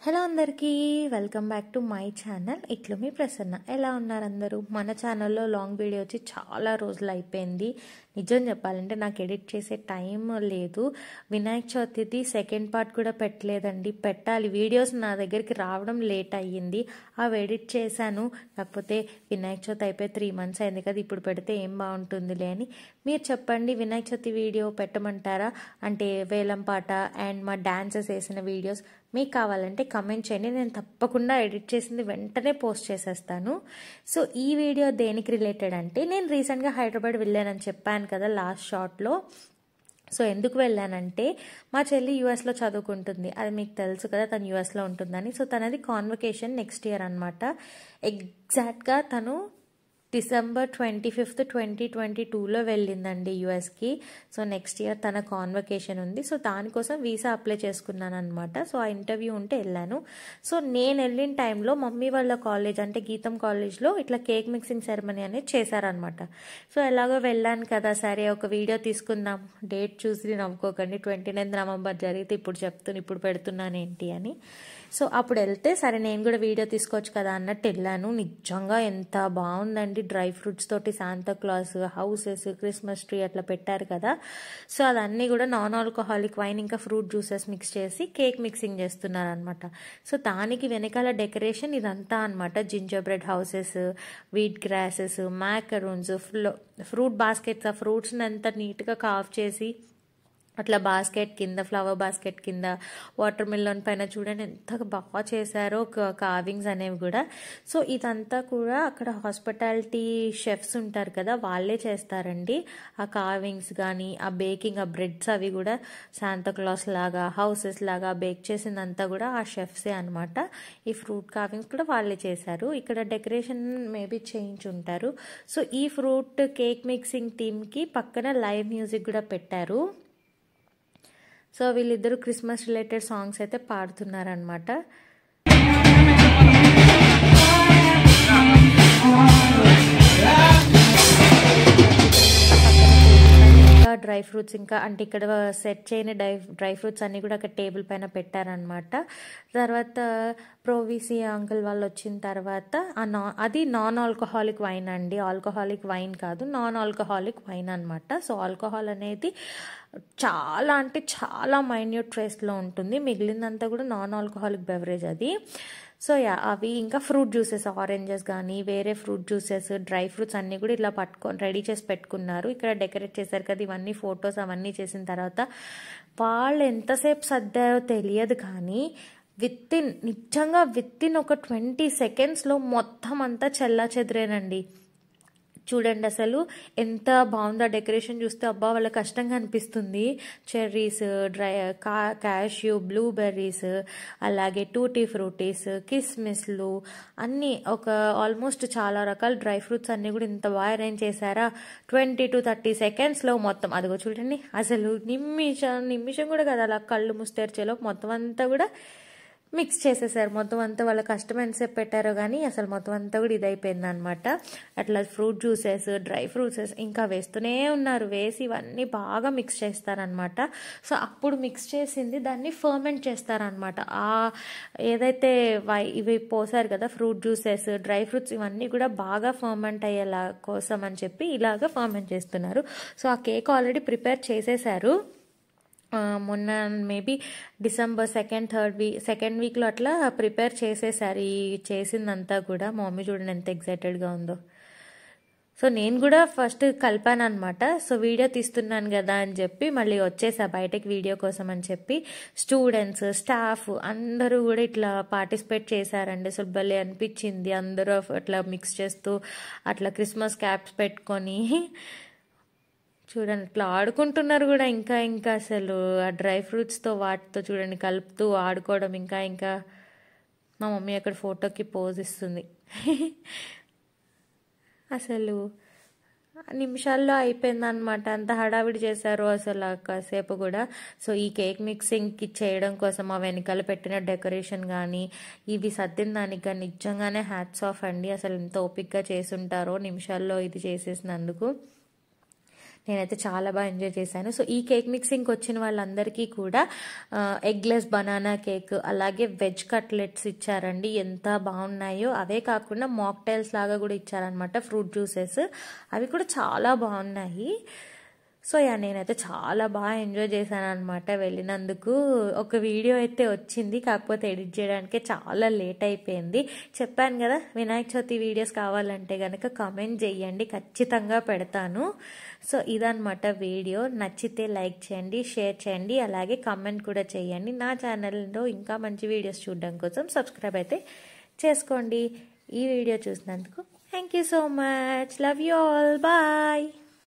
Hello అందరికీ welcome back to my channel. ఇట్లు మీ ప్రసన్న. ఎలా ఉన్నారు అందరూ? మన ఛానల్లో లాంగ్ వీడియో వచ్చి చాలా రోజులు అయిపోయింది. నిజం చెప్పాలంటే నాకు ఎడిట్ చేసే టైం లేదు. వినాయక చవితిది సెకండ్ పార్ట్ కూడా పెట్టలేదండి. పెట్టాలి. వీడియోస్ నా దగ్గరికి రావడం లేట్ అయ్యింది. అవి ఎడిట్ చేశాను. కాకపోతే వినాయక చవితి అయిపోయి 3 months అయింది కదా, ఇప్పుడు పెడితే ఏం బాగుంటుందిలే అని. మీరు చెప్పండి, వినాయక చవితి వీడియో పెట్టమంటారా? అంటే వేలం పాట అండ్ మా డాన్సెస్ వేసిన వీడియోస్ మీకు కావాలంటే కమెంట్ చేయండి. నేను తప్పకుండా ఎడిట్ చేసింది వెంటనే పోస్ట్ చేసేస్తాను. సో ఈ వీడియో దేనికి రిలేటెడ్ అంటే, నేను రీసెంట్గా హైదరాబాద్ వెళ్ళానని చెప్పాను కదా లాస్ట్ షార్ట్లో. సో ఎందుకు వెళ్ళానంటే, మా చెల్లి యూఎస్లో చదువుకుంటుంది. అది మీకు తెలుసు కదా, తను యూఎస్లో ఉంటుందని. సో తనది కాన్వకేషన్ నెక్స్ట్ ఇయర్ అనమాట. ఎగ్జాక్ట్గా తను December 25th, 2022లో వెళ్ళిందండి యూఎస్కి. సో నెక్స్ట్ ఇయర్ తన కాన్వకేషన్ ఉంది. సో దానికోసం వీసా అప్లై చేసుకున్నాను అనమాట. సో ఆ ఇంటర్వ్యూ ఉంటే వెళ్ళాను. సో నేను వెళ్ళిన టైంలో మమ్మీ వాళ్ళ కాలేజ్ అంటే గీతం కాలేజ్లో ఇట్లా కేక్ మిక్సింగ్ సెరమనీ అనేది చేశారనమాట. సో ఎలాగో వెళ్ళాను కదా, సరే ఒక వీడియో తీసుకుందాం. డేట్ చూసి నవ్వుకోకండి, 29th November జరిగితే ఇప్పుడు పెడుతున్నాను ఏంటి అని. సో అప్పుడు వెళ్తే సరే నేను కూడా వీడియో తీసుకోవచ్చు కదా అన్నట్టు వెళ్ళాను. నిజంగా ఎంత బాగుందండి. డ్రై ఫ్రూట్స్ తోటి Santa Claus, houses, Christmas tree అట్లా పెట్టారు కదా. సో అదన్నీ కూడా నాన్ ఆల్కహాలిక్ వైన్ ఇంకా ఫ్రూట్ జ్యూసెస్ మిక్స్ చేసి కేక్ మిక్సింగ్ చేస్తున్నారు అనమాట. సో దానికి వెనకాల డెకరేషన్ ఇదంతా అనమాట. Gingerbread houses, wheat grasses, macaroons, fruit baskets, ఆ ఫ్రూట్స్ని అంతా నీట్గా కావ్ చేసి అట్లా బాస్కెట్ కింద, ఫ్లవర్ బాస్కెట్ కింద, వాటర్ మిలన్ పైన చూడండి ఎంత బాగా చేశారో కావింగ్స్ అనేవి కూడా. సో ఇదంతా కూడా అక్కడ హాస్పిటాలిటీ షెఫ్స్ ఉంటారు కదా, వాళ్ళే చేస్తారండి. ఆ కావింగ్స్ కానీ ఆ బేకింగ్, ఆ బ్రెడ్స్ అవి కూడా శాంతా క్లాస్ లాగా, హౌసెస్ లాగా బేక్ చేసిందంతా కూడా ఆ షెఫ్సే అనమాట. ఈ ఫ్రూట్ కావింగ్స్ కూడా వాళ్ళే చేశారు. ఇక్కడ డెకరేషన్ మేబీ చేయించుంటారు. సో ఈ ఫ్రూట్ కేక్ మిక్సింగ్ టీమ్కి పక్కన లైవ్ మ్యూజిక్ కూడా పెట్టారు. సో వీళ్ళిద్దరూ క్రిస్మస్ రిలేటెడ్ సాంగ్స్ అయితే పాడుతున్నారనమాట. డ్రై ఫ్రూట్స్ ఇంకా అంటే ఇక్కడ సెట్ చేయని డ్రై ఫ్రూట్స్ అన్నీ కూడా అక్కడ టేబుల్ పైన పెట్టారనమాట. తర్వాత ప్రోవిసి అంకుల్ వాళ్ళు వచ్చిన తర్వాత అది నాన్ ఆల్కహాలిక్ వైన్ అండి. ఆల్కహాలిక్ వైన్ కాదు, నాన్ ఆల్కహాలిక్ వైన్ అనమాట. సో ఆల్కహాల్ అనేది చాలా అంటే చాలా మైన్యూట్ ట్రేస్లో ఉంటుంది. మిగిలిందంతా కూడా నాన్ ఆల్కహాలిక్ బెవరేజ్ అది. సో అవి ఇంకా ఫ్రూట్ జ్యూసెస్, ఆరెంజెస్ కానీ వేరే ఫ్రూట్ జ్యూసెస్, డ్రై ఫ్రూట్స్ అన్నీ కూడా ఇలా రెడీ చేసి పెట్టుకున్నారు. ఇక్కడ డెకరేట్ చేశారు కదా, ఇవన్నీ ఫొటోస్ అవన్నీ చేసిన తర్వాత వాళ్ళు ఎంతసేపు సర్దారో తెలియదు కానీ నిజంగా విత్ ఇన్ ఒక 20 seconds మొత్తం అంతా చెల్లా చెదిరేనండి. చూడండి అసలు ఎంత బాగుందో డెకరేషన్ చూస్తే, అబ్బా వాళ్ళ కష్టంగా అనిపిస్తుంది. చెర్రీస్, క్యాష్యూ, బ్లూబెర్రీస్, అలాగే టూటీ ఫ్రూటీస్, కిస్మిస్లు అన్నీ ఒక ఆల్మోస్ట్ చాలా రకాల డ్రై ఫ్రూట్స్ అన్నీ కూడా ఇంత బాగా అరేంజ్ చేశారా. 20 to 30 seconds మొత్తం అదిగో చూడండి. అసలు నిమిషం కూడా కదా, అలా కళ్ళు ముస్తేర్చేలోపు మొత్తం అంతా కూడా మిక్స్ చేసేసారు. మొత్తం అంతా వాళ్ళ కష్టం ఎంతసేపు పెట్టారో కానీ అసలు మొత్తం అంతా కూడా ఇదైపోయింది అనమాట. అట్లా ఫ్రూట్ జ్యూసెస్, డ్రై ఫ్రూట్సెస్ ఇంకా వేస్తూనే ఉన్నారు. వేసి ఇవన్నీ బాగా మిక్స్ చేస్తారనమాట. సో అప్పుడు మిక్స్ చేసింది దాన్ని ఫర్మెంట్ చేస్తారనమాట. ఏదైతే ఇవి పోసారు కదా ఫ్రూట్ జ్యూసెస్, డ్రై ఫ్రూట్స్, ఇవన్నీ కూడా బాగా ఫర్మెంట్ అయ్యేలా కోసం అని చెప్పి ఇలాగా ఫర్మెంట్ చేస్తున్నారు. సో ఆ కేక్ ఆల్రెడీ ప్రిపేర్ చేసేసారు. మొన్న మేబీ December 2nd, 3rd weekలో అట్లా ప్రిపేర్ చేసేసారు. ఈ చేసిందంతా కూడా మా మమ్మీ చూడండి ఎంత ఎక్సైటెడ్గా ఉందో. సో నేను కూడా ఫస్ట్ కలిపాను అనమాట. సో వీడియో తీస్తున్నాను కదా అని చెప్పి మళ్ళీ వచ్చేసా బయటకి వీడియో కోసం అని చెప్పి. స్టూడెంట్స్, స్టాఫ్ అందరూ కూడా ఇట్లా పార్టిసిపేట్ చేశారండి. అసలు భలే అనిపించింది. అందరూ అట్లా మిక్స్ చేస్తూ అట్లా క్రిస్మస్ క్యాప్స్ పెట్టుకొని చూడండి అట్లా ఆడుకుంటున్నారు కూడా. ఇంకా అసలు ఆ డ్రై ఫ్రూట్స్తో వాటితో చూడండి కలుపుతూ ఆడుకోవడం. ఇంకా మా మమ్మీ అక్కడ ఫోటోకి పోజ్ ఇస్తుంది. అసలు నిమిషాల్లో అయిపోయిందనమాట. అంత హడావిడి చేశారు అసలు కాసేపు కూడా. సో ఈ కేక్ మిక్సింగ్కి చేయడం కోసం ఆ వెనకాల పెట్టిన డెకరేషన్ కానీ ఇవి సర్దిన దానికి కానీ నిజంగానే హ్యాట్స్ ఆఫ్ అండి. అసలు ఎంత ఓపిక్గా చేసుంటారో నిమిషాల్లో ఇది చేసేసినందుకు. నేనైతే చాలా బాగా ఎంజాయ్ చేశాను. సో ఈ కేక్ మిక్సింగ్కి వచ్చిన వాళ్ళందరికీ కూడా ఎగ్లెస్ బనానా కేక్ అలాగే వెజ్ కట్లెట్స్ ఇచ్చారండి. ఎంత బాగున్నాయో. అవే కాకుండా మాక్టైల్స్ లాగా కూడా ఇచ్చారనమాట, ఫ్రూట్ జ్యూసెస్. అవి కూడా చాలా బాగున్నాయి. సో నేనైతే చాలా బాగా ఎంజాయ్ చేశాను అనమాట వెళ్ళినందుకు. ఒక వీడియో అయితే వచ్చింది, కాకపోతే ఎడిట్ చేయడానికి చాలా లేట్ అయిపోయింది. చెప్పాను కదా, వినాయక చవితి వీడియోస్ కావాలంటే కనుక కామెంట్ చేయండి, ఖచ్చితంగా పెడతాను. సో ఇదనమాట వీడియో. నచ్చితే లైక్ చేయండి, షేర్ చేయండి, అలాగే కామెంట్ కూడా చేయండి. నా ఛానల్లో ఇంకా మంచి వీడియోస్ చూడడం కోసం సబ్స్క్రైబ్ అయితే చేసుకోండి. ఈ వీడియో చూసినందుకు thank you so much. Love you all. Bye.